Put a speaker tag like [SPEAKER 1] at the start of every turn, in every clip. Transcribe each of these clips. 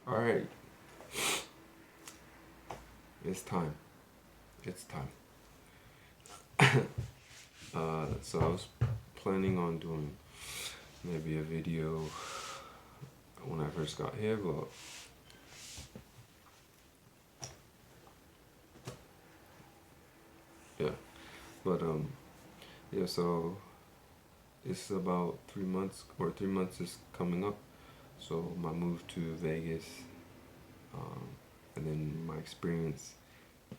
[SPEAKER 1] All right, it's time. It's time. So I was planning on doing maybe a video when I first got here, but yeah, but yeah. So it's about 3 months, or 3 months is coming up. So my move to Vegas, um, and then my experience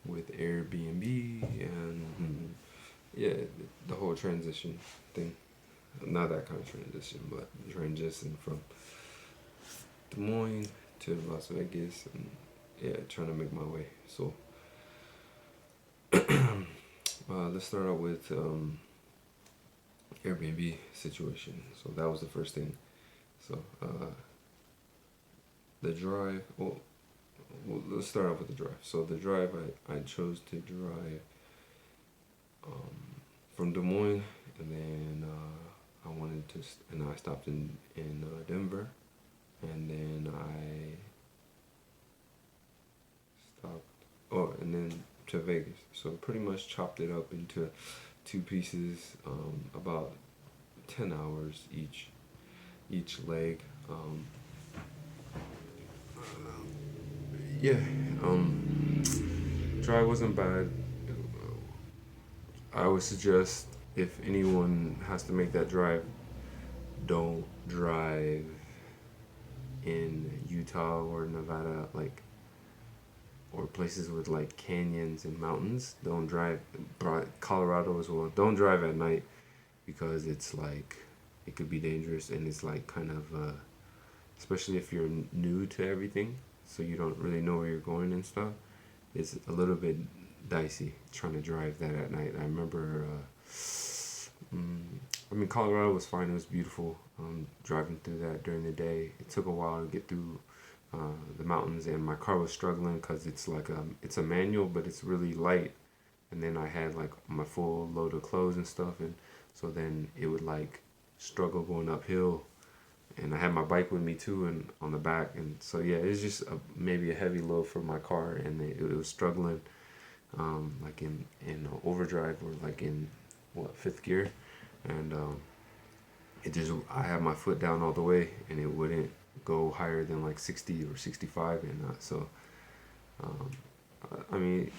[SPEAKER 1] with Airbnb, and yeah, the whole transition thing. Not that kind of transition, but transition from Des Moines to Las Vegas, and yeah, trying to make my way. So let's start out with Airbnb situation. So that was the first thing. So the drive. Well, let's start off with the drive. So the drive, I chose to drive from Des Moines, and then I wanted to, and I stopped in Denver, and then I stopped, oh, and then to Vegas. So pretty much chopped it up into two pieces, about 10 hours each leg. Yeah, drive wasn't bad. I would suggest, if anyone has to make that drive, don't drive in Utah or Nevada, like, or places with like canyons and mountains. Don't drive, Colorado as well. Don't drive at night, because it's like, it could be dangerous, and it's like kind of especially if you're new to everything, so you don't really know where you're going and stuff. It's a little bit dicey trying to drive that at night. I remember, mm, I mean, Colorado was fine. It was beautiful. Driving through that during the day. It took a while to get through the mountains, and my car was struggling because it's a manual, but it's really light. And then I had like my full load of clothes and stuff, and so then it would like struggle going uphill. And I had my bike with me too, and on the back, and so yeah, it was just maybe a heavy load for my car, and it was struggling, like in overdrive, or like in what, fifth gear, and it just, I had my foot down all the way, and it wouldn't go higher than like 60 or 65, and so um, I mean,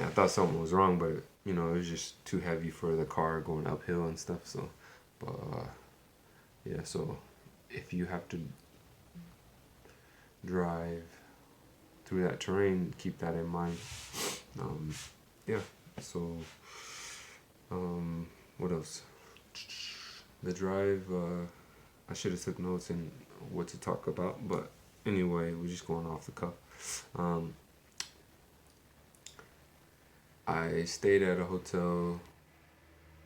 [SPEAKER 1] I thought something was wrong, but it was just too heavy for the car going uphill and stuff. So, but yeah, so if you have to drive through that terrain, keep that in mind. Um, yeah. So, um, what else? The drive. I should have took notes and what to talk about, but anyway, we're just going off the cuff. I stayed at a hotel.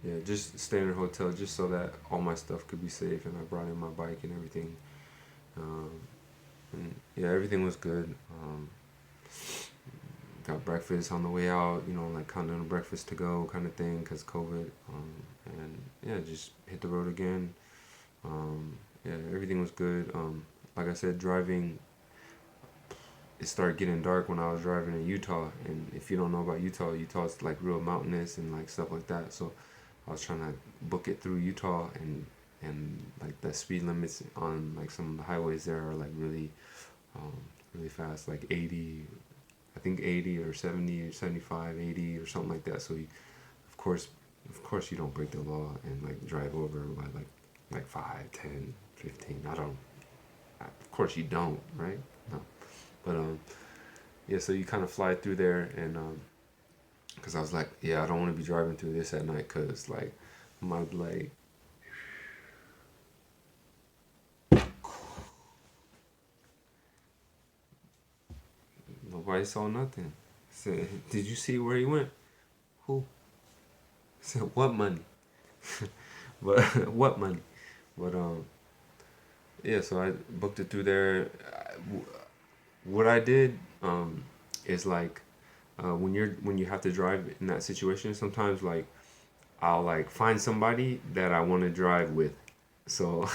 [SPEAKER 1] Yeah, just stayed in a hotel just so that all my stuff could be safe, and I brought in my bike and everything. Um, and yeah, everything was good. Got breakfast on the way out, like continental breakfast to go kind of thing, because COVID. And yeah, just hit the road again. Yeah, everything was good. Like I said, driving, it started getting dark when I was driving in Utah. And if you don't know about Utah, Utah's like real mountainous and like stuff like that. So I was trying to book it through Utah, and like the speed limits on like some of the highways there are like really, um, really fast, like 80, I think 80 or 70 or 75, 80 or something like that. So of course, of course you don't break the law and like drive over by like 5, 10, 15. I don't. Of course you don't, right? No. But yeah. So you kind of fly through there, and because I was like, yeah, I don't want to be driving through this at night, because like my like nobody saw nothing. Said, did you see where he went? Who? Said, what money? But what money? But yeah. So I booked it through there. What I did is like, when you have to drive in that situation, sometimes like I'll like find somebody that I want to drive with. So,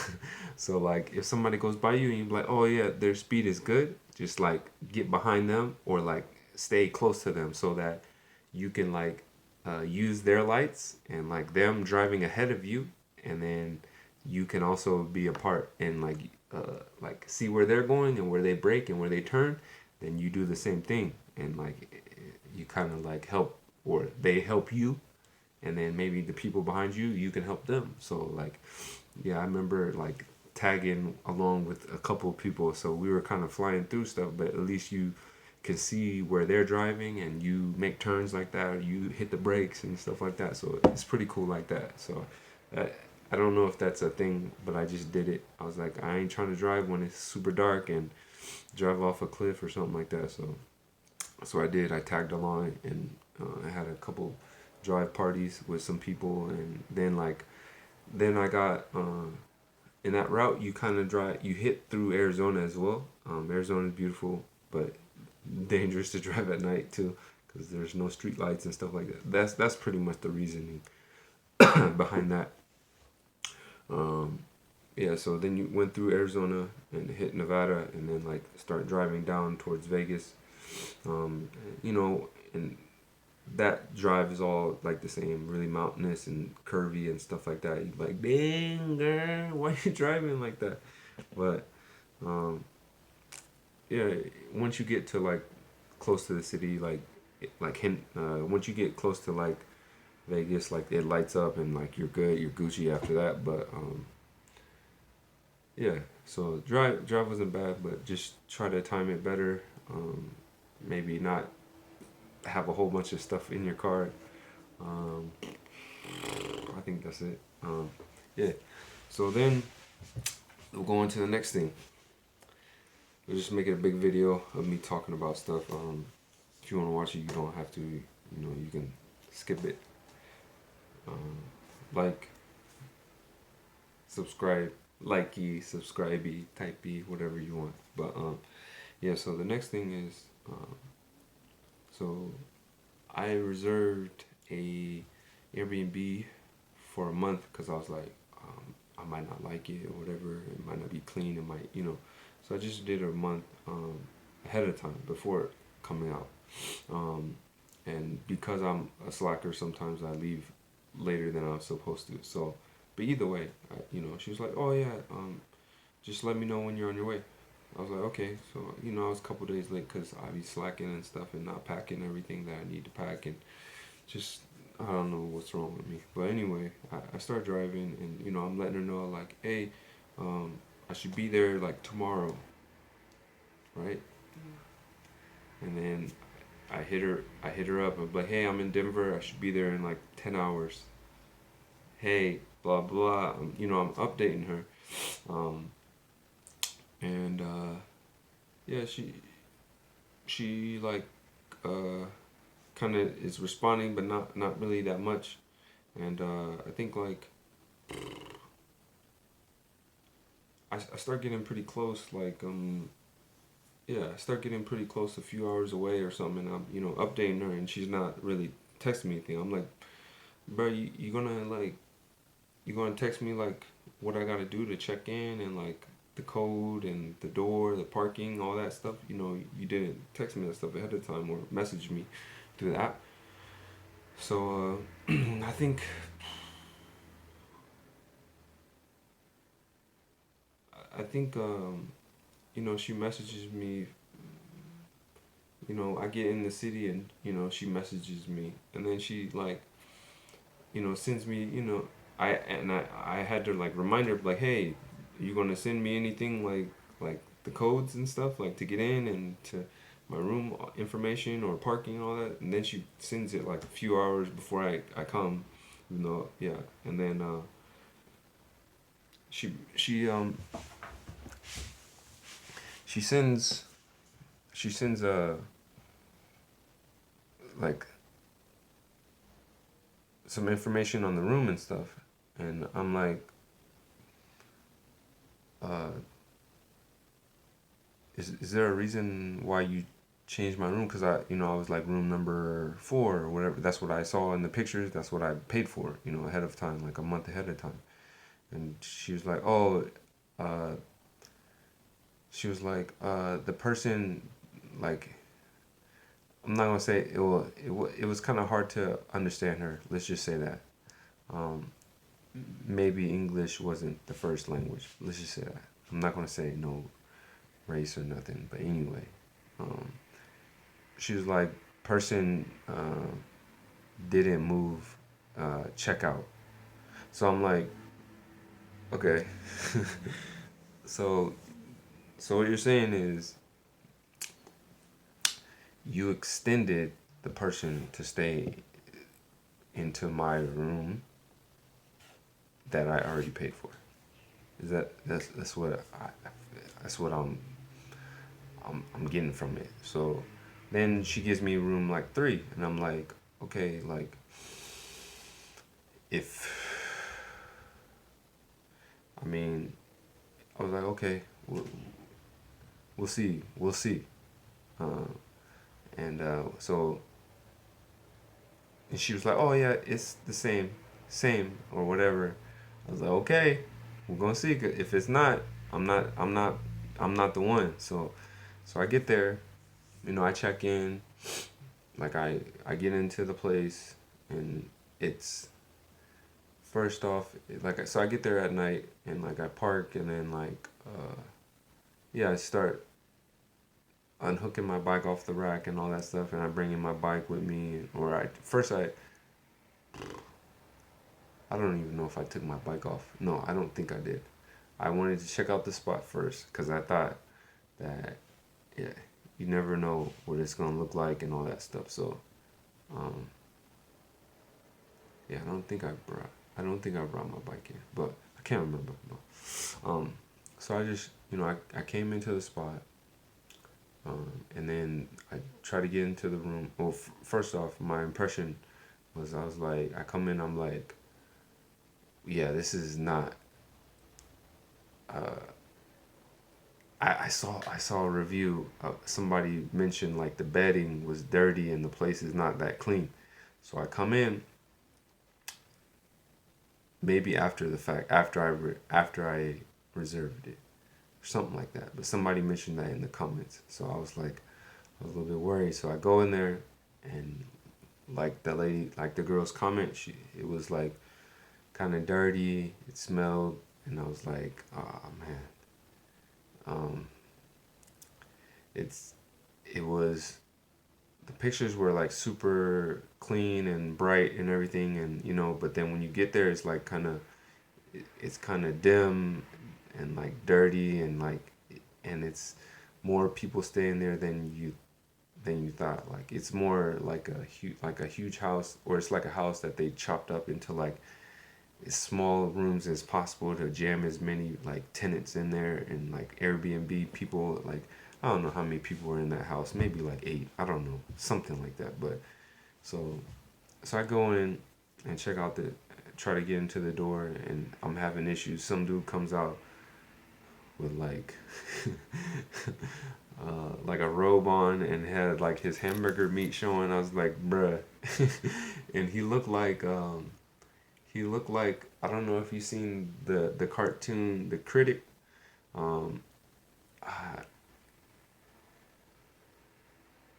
[SPEAKER 1] so like if somebody goes by you and you're like, oh yeah, their speed is good, just like get behind them or like stay close to them so that you can like use their lights and like them driving ahead of you, and then you can also be a part and like see where they're going and where they brake and where they turn. Then you do the same thing, and like you kind of like help, or they help you, and then maybe the people behind you, you can help them. So like, yeah, I remember like tagging along with a couple of people, so we were kind of flying through stuff, but at least you can see where they're driving and you make turns like that, or you hit the brakes and stuff like that. So it's pretty cool like that. So uh, I don't know if that's a thing, but I just did it. I was like, I ain't trying to drive when it's super dark and drive off a cliff or something like that. So I did. I tagged along, and I had a couple drive parties with some people, and then I got in that route. You kind of drive. You hit through Arizona as well. Arizona is beautiful, but dangerous to drive at night too, because there's no street lights and stuff like that. That's pretty much the reasoning behind that. Um, yeah. So then you went through Arizona and hit Nevada, and then like start driving down towards Vegas. Um, you know, and that drive is all like the same, really mountainous and curvy and stuff like that. You're like, dang girl, why you driving like that? But um, yeah, once you get to like close to the city, once you get close to like Vegas, like it lights up and like you're good, you're Gucci after that. But yeah, so drive wasn't bad, but just try to time it better. Um, Maybe not have a whole bunch of stuff in your car. Um, I think that's it. Yeah. So then we'll go on to the next thing. We'll just make it a big video of me talking about stuff. If you want to watch it, you don't have to. You know, you can skip it. Um, like, subscribe, likey, subscribey, typey, whatever you want. But yeah. So the next thing is, so I reserved a Airbnb for a month because I was like, I might not like it or whatever. It might not be clean. It might, you know. So I just did a month ahead of time before coming out. Um, and because I'm a slacker, sometimes I leave later than I'm supposed to. So, but either way, she was like, oh yeah, just let me know when you're on your way. I was like, okay. So, I was a couple days late because I be slacking and stuff and not packing everything that I need to pack, and just, I don't know what's wrong with me. But anyway, I start driving, and, I'm letting her know, like, hey, I should be there, like, tomorrow, right? And then I hit her up. I'm like, hey, I'm in Denver. I should be there in, like, 10 hours. Hey, blah, blah. I'm updating her. Um, and, yeah, she like, kind of is responding, but not really that much. And I think like I start getting pretty close. Like yeah, I start getting pretty close, a few hours away or something. And I'm updating her, and she's not really texting me anything. I'm like, bro, you gonna text me like what I gotta do to check in, and like the code and the door, the parking, all that stuff. You didn't text me that stuff ahead of time or message me through the app. So I think she messages me. I get in the city, and she messages me, and then she like sends me. I had to like remind her, like, hey, you gonna send me anything, like the codes and stuff, like to get in and to my room information or parking and all that. And then she sends it like a few hours before I come, yeah. And then she she sends like some information on the room and stuff, and I'm like, uh, is there a reason why you changed my room? Because I was like room number 4 or whatever. That's what I saw in the pictures. That's what I paid for, ahead of time, like a month ahead of time. And she was like, oh, uh, she was like, the person, like, I'm not gonna say it was kind of hard to understand her. Let's just say that. Um, Maybe English wasn't the first language. Let's just say that. I'm not gonna say no race or nothing, but anyway, um, she was like, person didn't move checkout. So I'm like, okay. so so what you're saying is you extended the person to stay into my room that I already paid for. Is that's what that's what I'm getting from it. So then she gives me room like 3, and I'm like, okay, like if I mean, I was like, okay, we'll see, we'll see. Uh, and so and she was like, oh yeah, it's the same or whatever. I was like, okay, we're gonna see. If it's not, I'm not the one. So I get there, I check in, like I get into the place, and it's first off, like, so I get there at night, and like I park, and then like yeah, I start unhooking my bike off the rack and all that stuff, and I bring in my bike with me, or I don't even know if I took my bike off. No, I don't think I did. I wanted to check out the spot first because I thought that, yeah, you never know what it's gonna look like and all that stuff. So, um, yeah, I don't think I brought my bike in, but I can't remember. No. So I just, I came into the spot, and then I try to get into the room. Well, first off, my impression was I was like, I come in, I'm like, yeah, this is not. Uh, I saw a review. Somebody mentioned like the bedding was dirty and the place is not that clean. So I come in maybe after the fact, after I reserved it, or something like that. But somebody mentioned that in the comments, so I was like, I was a little bit worried. So I go in there, and like the lady, like the girl's comment, it was like kind of dirty. It smelled, and I was like, oh man. Um, it's it was the pictures were like super clean and bright and everything, and but then when you get there, it's like it's kind of dim and like dirty, and like, and it's more people staying there than you thought. Like it's more like a huge house, or it's like a house that they chopped up into like as small rooms as possible to jam as many like tenants in there, and like Airbnb people, like I don't know how many people were in that house, maybe like 8, I don't know, something like that. But so so I go in and try to get into the door, and I'm having issues. Some dude comes out with like a robe on, and had like his hamburger meat showing. I was like, bruh. And he looked like, I don't know if you've seen the cartoon The Critic. Um, uh,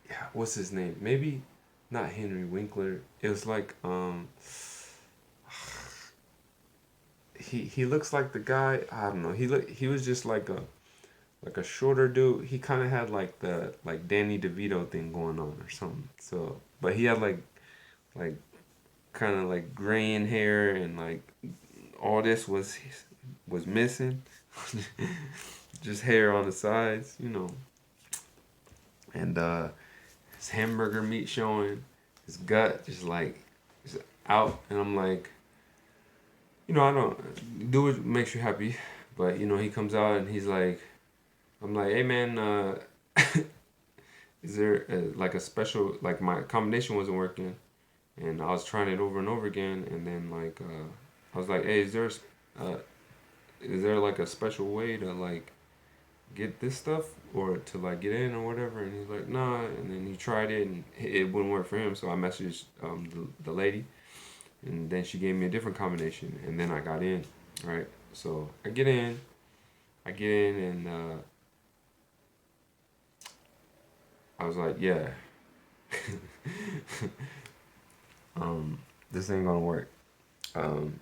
[SPEAKER 1] yeah, what's his name? Maybe not Henry Winkler. It was like he looks like the guy. I don't know. He was just like a shorter dude. He kind of had like the like Danny DeVito thing going on or something. So, but he had like kind of like graying hair, and like all this was missing. Just hair on the sides. And his hamburger meat showing, his gut just out, and I'm like, I don't do what makes you happy, but he comes out and he's like, I'm like, hey man, is there like a special, like my combination wasn't working, and I was trying it over and over again, and then like I was like, hey, uh, is there like a special way to like get this stuff, or to like get in or whatever? And he's like, nah. And then he tried it, and it wouldn't work for him. So I messaged the lady, and then she gave me a different combination, and then I got in. Right. So I get in, and I was like, yeah, this ain't gonna work. Um,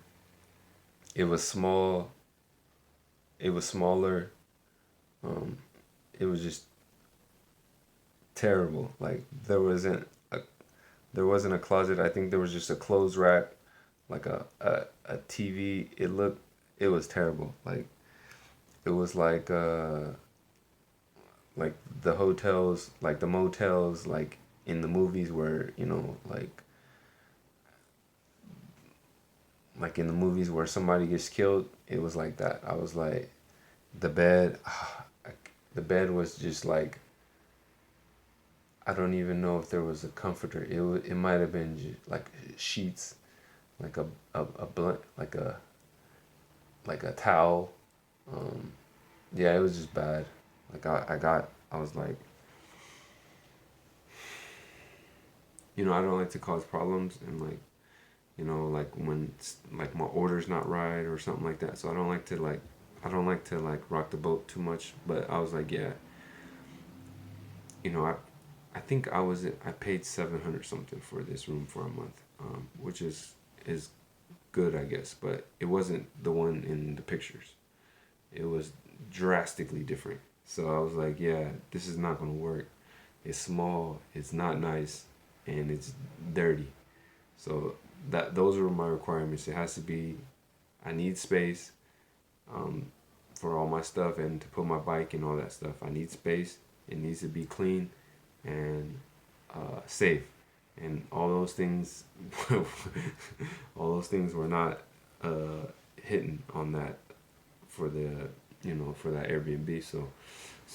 [SPEAKER 1] it was small. It was smaller. Um, it was just terrible. Like there wasn't a closet. I think there was just a clothes rack, like a TV. It was terrible. Like it was like the hotels, like the motels, like in the movies where like in the movies where somebody gets killed. It was like that. I was like the bed. The bed was just like I don't even know if there was a comforter. It might have been just like sheets, like a blunt, like a towel. Um, yeah, it was just bad. Like I was like, I don't like to cause problems and like, like when like my order's not right or something like that. So I don't like to like rock the boat too much. But I was like, yeah, you know, I think I paid 700 something for this room for a month, which is good, I guess. But it wasn't the one in the pictures. It was drastically different. So I was like, yeah, this is not gonna work. It's small, it's not nice, and it's dirty. So those were my requirements. It has to be, I need space um, for all my stuff and to put my bike and all that stuff. I need space. It needs to be clean and safe. And all those things, all those things were not hitting on that for the for that Airbnb. So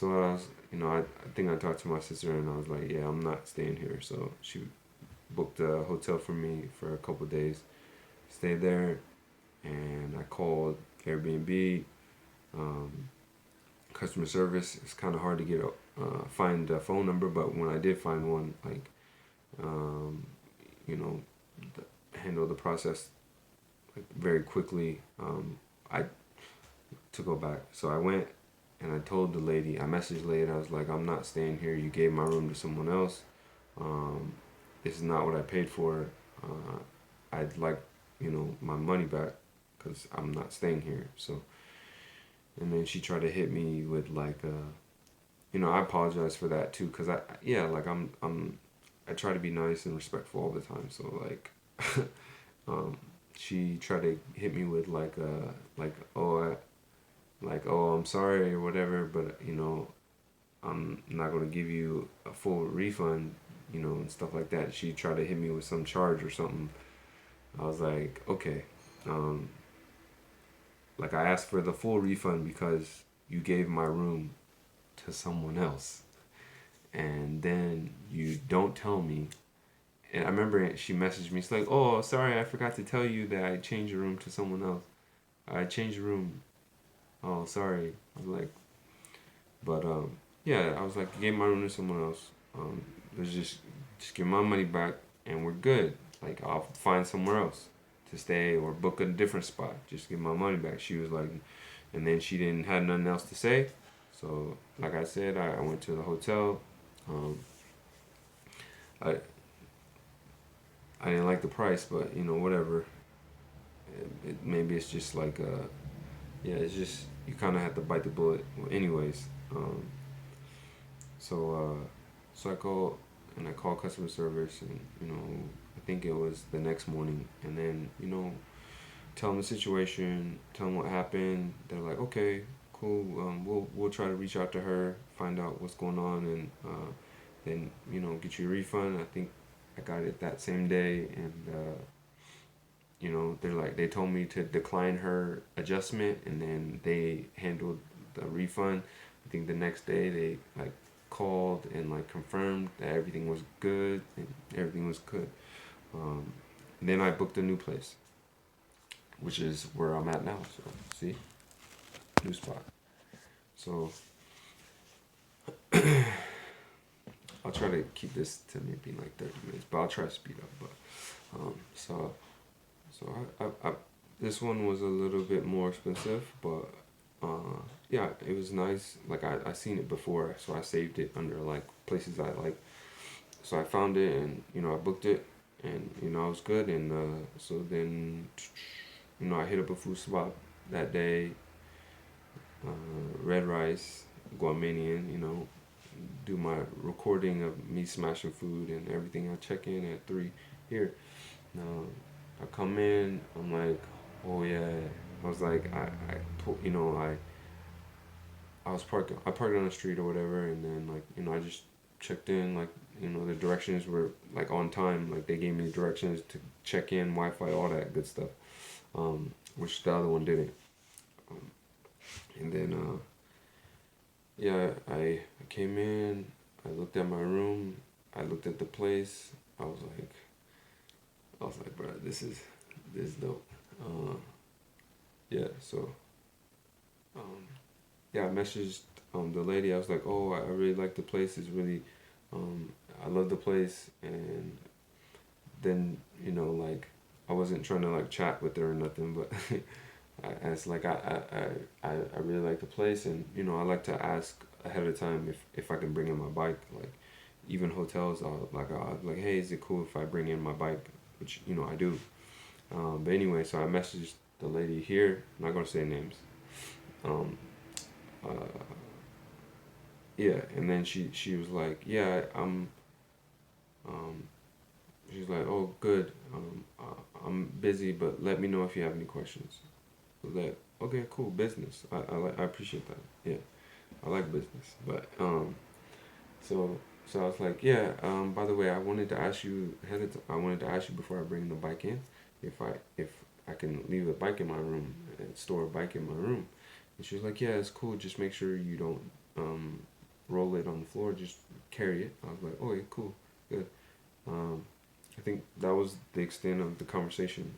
[SPEAKER 1] I was I think I talked to my sister and I was like, yeah, I'm not staying here. So she booked a hotel for me for a couple days, stayed there, and I called Airbnb. Um, Customer service, it's kind of hard to get find a phone number, but when I did find one, like um, you know, handle the process like very quickly. I to go back, so I went and I told the lady. I messaged the lady. I was like, I'm not staying here. You gave my room to someone else. Um, this is not what I paid for. Uh, I'd like my money back because I'm not staying here. So, and then she tried to hit me with like I apologize for that too, cause like I try to be nice and respectful all the time. So like, um, she tried to hit me with like oh I'm sorry or whatever, but I'm not gonna give you a full refund, and stuff like that. She tried to hit me with some charge or something. I was like, okay, um, like I asked for the full refund because you gave my room to someone else, and then you don't tell me. And I remember she messaged me. It's like, oh, sorry, I forgot to tell you that I changed the room to someone else. I changed the room. Oh, sorry. I was like, but yeah, I was like, you gave my room to someone else. Let's just give my money back, and we're good. Like I'll find somewhere else to stay or book a different spot. Just give my money back. She was like, and then she didn't have nothing else to say. So like I said, I went to the hotel. Um, I I didn't like the price, but whatever. Maybe it's just like yeah, it's just you kind of have to bite the bullet. Well, anyways, so so I called customer service, and I think it was the next morning, and then tell them the situation, tell them what happened. They're like, okay, cool. We'll try to reach out to her, find out what's going on, and then get you a refund. I think I got it that same day, and they told me to decline her adjustment, and then they handled the refund. I think the next day they like called and like confirmed that everything was good and everything was good. Um, then I booked a new place, which is where I'm at now. So see, new spot. So I'll try to keep this to maybe like 30 minutes, but I'll try to speed up. But so I this one was a little bit more expensive, but yeah, it was nice. Like I seen it before, so I saved it under like places I like. So I found it, and I booked it, and I was good. And so then I hit up a food spot that day. Red rice, Guamanian. Do my recording of me smashing food and everything. I check in at 3 here. Now I come in. I'm like, oh yeah. I was like, I was parking. I parked on the street or whatever, and then like I just checked in. Like the directions were like on time. Like they gave me directions to check in, Wi-Fi, all that good stuff. Which the other one didn't. And then yeah, I came in. I looked at my room. I looked at the place. I was like, bro, this is dope. Uh, yeah, so um, yeah, I messaged the lady. I was like, oh, I really like the place. It's really, I love the place. And then like I wasn't trying to like chat with her or nothing, but I asked like I really like the place, and I like to ask ahead of time if I can bring in my bike. Like even hotels, I'll like, hey, is it cool if I bring in my bike? Which I do. But anyway, so I messaged the lady here. I'm not gonna say names. Um, uh, yeah, and then she was like, yeah, um, she's like, oh, good. I'm busy, but let me know if you have any questions. I was like, okay, cool, business. I appreciate that. Yeah, I like business, but so I was like, yeah. By the way, I wanted to ask you I wanted to ask you before I bring the bike in, if I can leave the bike in my room and store a bike in my room. And she was like, yeah, it's cool. Just make sure you don't roll it on the floor. Just carry it. I was like, okay, cool, good. Um, I think that was the extent of the conversation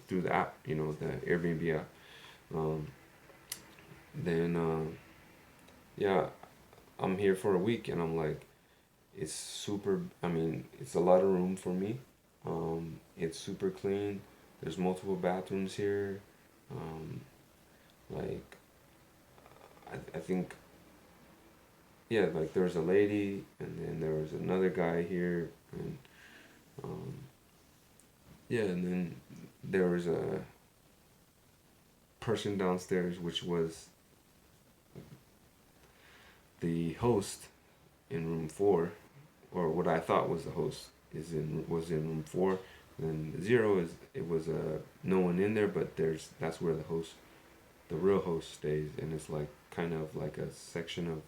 [SPEAKER 1] through the app, the Airbnb app. Um, then yeah, I'm here for a week, and I'm like, it's super. I mean, it's a lot of room for me. It's super clean. There's multiple bathrooms here. Um, like I think yeah, like there was a lady, and then there was another guy here, and um, yeah, and then there was a person downstairs, which was the host in room 4, or what I thought was the host was in room 4. And then 0 is it was no one in there, but that's where the real host stays, and it's like kind of like a section of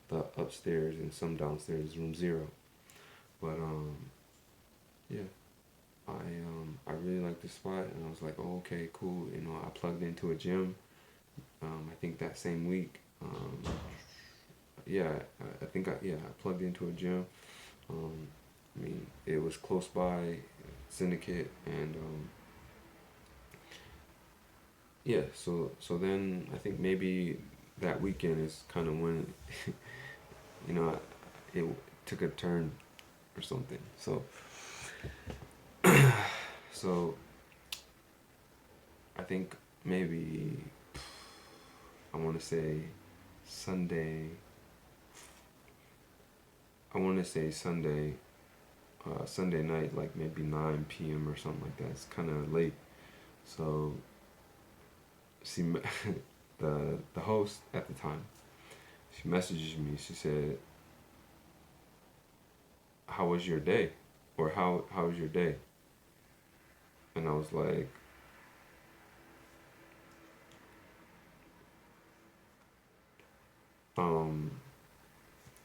[SPEAKER 1] the upstairs and some downstairs, room 0. But yeah, I really like the spot, and I was like, oh, okay, cool. I plugged into a gym. I think that same week. Yeah, I plugged into a gym. I mean, it was close by, Syndicate, and yeah. So then I think maybe that weekend is kind of when you know it took a turn or something. So I think maybe I want to say Sunday. I want to say Sunday night, like maybe 9 p.m. or something like that. It's kind of late. So, she, the host at the time, she messages me. She said, "How was your day?" Or how was your day? And I was like, um,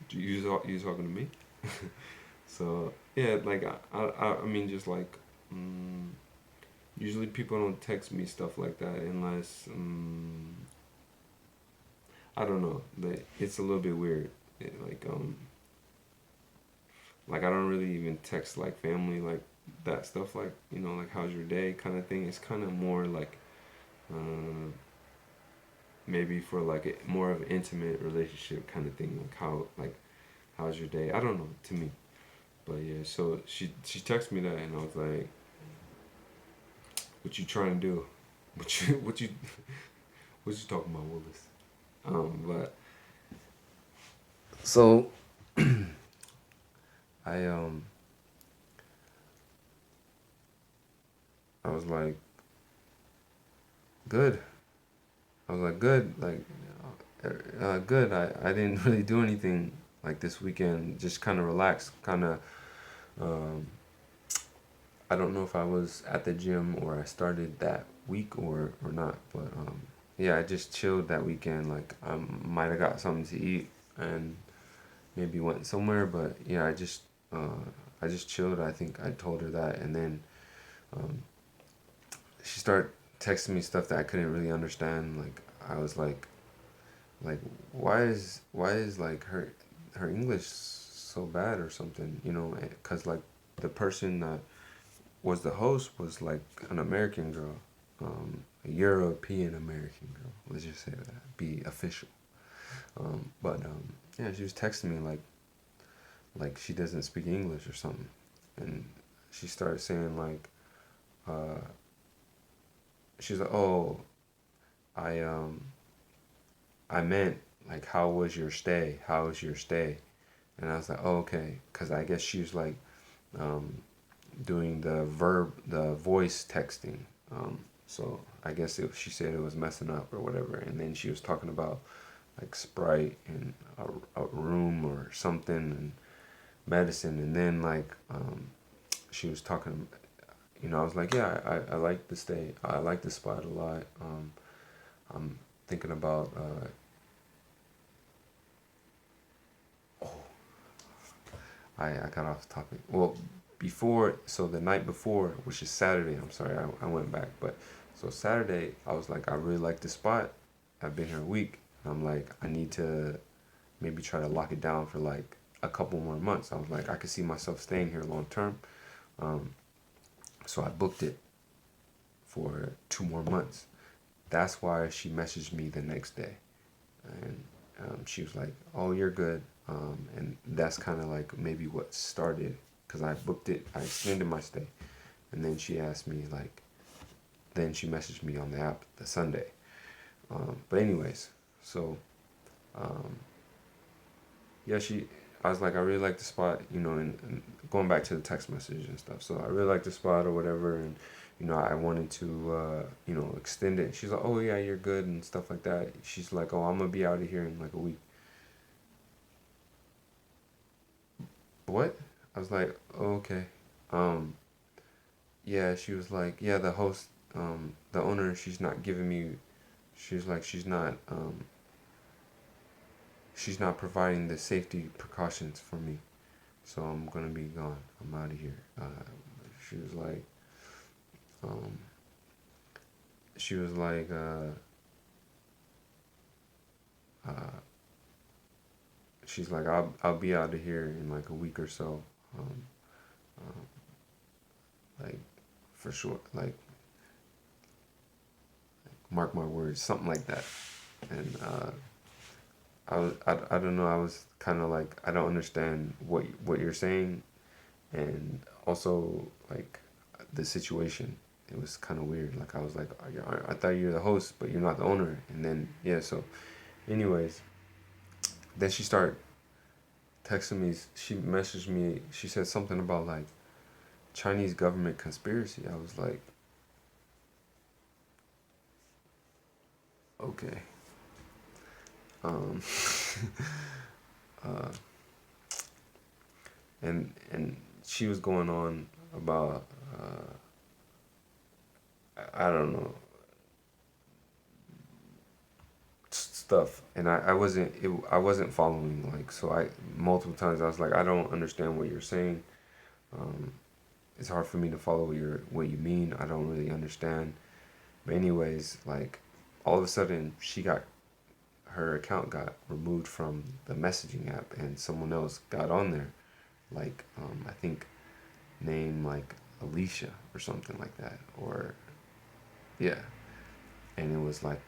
[SPEAKER 1] you talking to me? So yeah, like I mean, just like usually people don't text me stuff like that unless I don't know. It's a little bit weird. Like I don't really even text like family like that stuff, like like how's your day kind of thing. It's kind of more like uh, maybe for like a more of an intimate relationship kind of thing, like how's your day. I don't know, to me. But yeah, so she texted me that, and I was like, what you trying to do? What you what you what you talking about, Willis? But so I I was like, good. I was like, good. Like, good. I didn't really do anything like this weekend. Just kind of relaxed. Kind of. Um, I don't know if I was at the gym or I started that week or not. But yeah, I just chilled that weekend. Like, I might have got something to eat and maybe went somewhere. But yeah, uh, I just chilled. I think I told her that, and then um, she started texting me stuff that I couldn't really understand. Like, I was like why is like her English so bad or something, you know? Because like the person that was the host was like an American girl, a European American girl. Let's just say that, be official. But yeah, she was texting me like she doesn't speak English or something, and she started saying like uh, she's like, oh, I I meant like how was your stay? How was your stay? And I was like, oh, okay, because I guess she was like um, doing the voice texting. So I guess she said it was messing up or whatever. And then she was talking about like Sprite and a room or something and medicine. And then like she was talking, you know, I was like, yeah, I like the stay. I like the spot a lot. I'm thinking about, oh, I got off topic. Well, so the night before, which is Saturday, I'm sorry, I went back. But so Saturday, I was like, I really like this spot. I've been here a week. I'm like, I need to maybe try to lock it down for like a couple more months. I was like, I could see myself staying here long term. Um, so I booked it for 2 more months. That's why she messaged me the next day. And she was like, "Oh, you're good," and that's kind of like maybe what started because I booked it. I extended my stay, and then she asked me like, then she messaged me on the app the Sunday. But anyways, so um, yeah, I was like, I really like the spot, you know, and going back to the text message and stuff. So I really like the spot or whatever, and you know, I wanted to, you know, extend it. She's like, oh yeah, you're good and stuff like that. She's like, oh, I'm gonna be out of here in like a week. What? I was like, oh, okay. Um, yeah, she was like, yeah, the host, the owner, she's not giving me, she's like, she's not providing the safety precautions for me. So I'm gonna be gone. I'm out of here. She was like, um, she was like, uh, she's like, I'll be out of here in like a week or so. Um, um, like, for sure. Like, mark my words, something like that. And I don't know. I was kind of like, I don't understand what you're saying, and also like the situation. It was kind of weird. Like I was like, I thought you're the host, but you're not the owner. And then yeah, so anyways, then she started texting me. She messaged me. She said something about like Chinese government conspiracy. I was like, okay. Um, uh, and she was going on about I don't know stuff, and I wasn't following, like, so I multiple times I was like, I don't understand what you're saying. Um, it's hard for me to follow what you mean. I don't really understand. But anyways, like all of a sudden her account got removed from the messaging app, and someone else got on there, like I think name like Alicia or something like that, or yeah, and it was like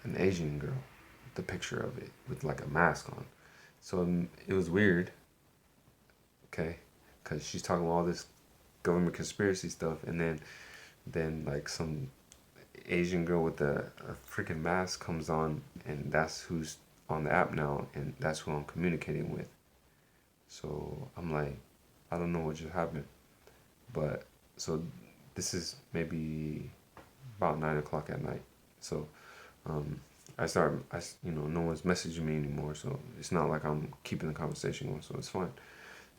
[SPEAKER 1] an Asian girl, the picture of it with like a mask on. So it was weird, okay, because she's talking about all this government conspiracy stuff, and then like some Asian girl with a freaking mask comes on, and that's who's on the app now, and that's who I'm communicating with. So I'm like, I don't know what just happened, but so this is maybe about 9 o'clock at night. So um, no one's messaging me anymore, so it's not like I'm keeping the conversation going, so it's fine.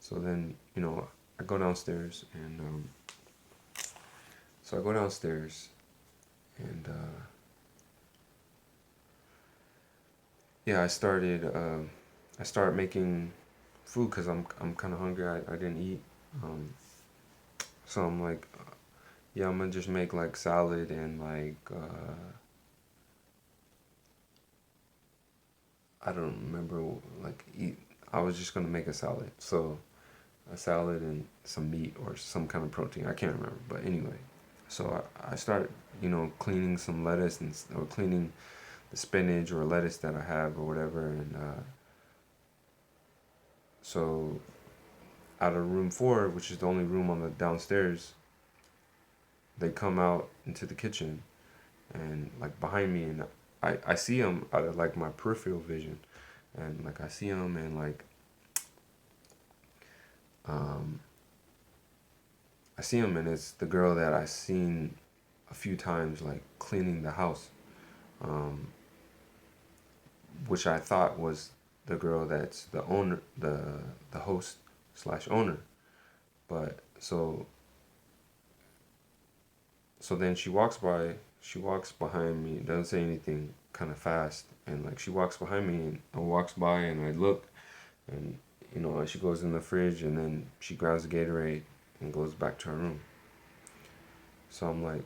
[SPEAKER 1] So then, I go downstairs, and so I go downstairs, and yeah, I started making food because I'm kind of hungry. I didn't eat, um, so I'm like, yeah, I'm gonna just make like salad and like I don't remember like eat. I was just gonna make a salad, so a salad and some meat or some kind of protein. I can't remember, but anyway. So I started, cleaning some lettuce or cleaning the spinach or lettuce that I have or whatever, and so out of room 4, which is the only room on the downstairs, they come out into the kitchen and like behind me, and I see them out of like my peripheral vision, and like I see them, and like um, I see them, and it's the girl that I seen a few times like cleaning the house, um, which I thought was the girl that's the owner, the host slash owner. But so then she walks behind me, doesn't say anything, kind of fast, and like she walks behind me and I walks by and I look, and she goes in the fridge, and then she grabs the Gatorade and goes back to her room. So I'm like,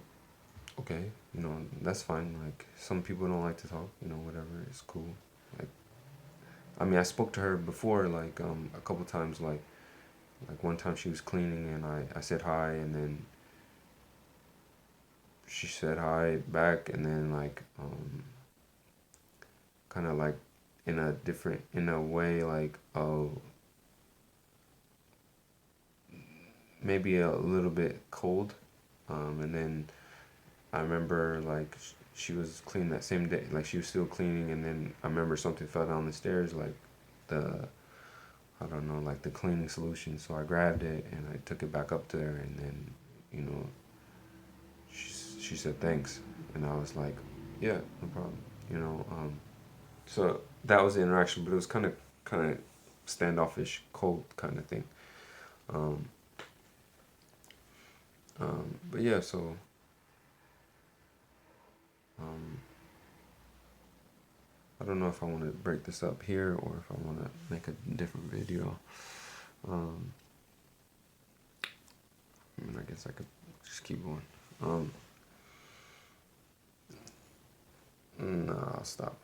[SPEAKER 1] okay, that's fine. Like some people don't like to talk, whatever, it's cool. Like I mean, I spoke to her before, like a couple times, like one time she was cleaning and I said hi, and then she said hi back, and then like kind of like in a way, like, oh, maybe a little bit cold, and then I remember like she was cleaning that same day, like she was still cleaning, and then I remember something fell down the stairs, like the I don't know, like the cleaning solution. So I grabbed it and I took it back up to her, and then you know she said thanks, and I was like, yeah, no problem. So that was the interaction, but it was kind of standoffish, cold kind of thing. Um, but yeah, so um, I don't know if I want to break this up here or if I want to make a different video. Um, I mean, I guess I could just keep going. No, I'll stop.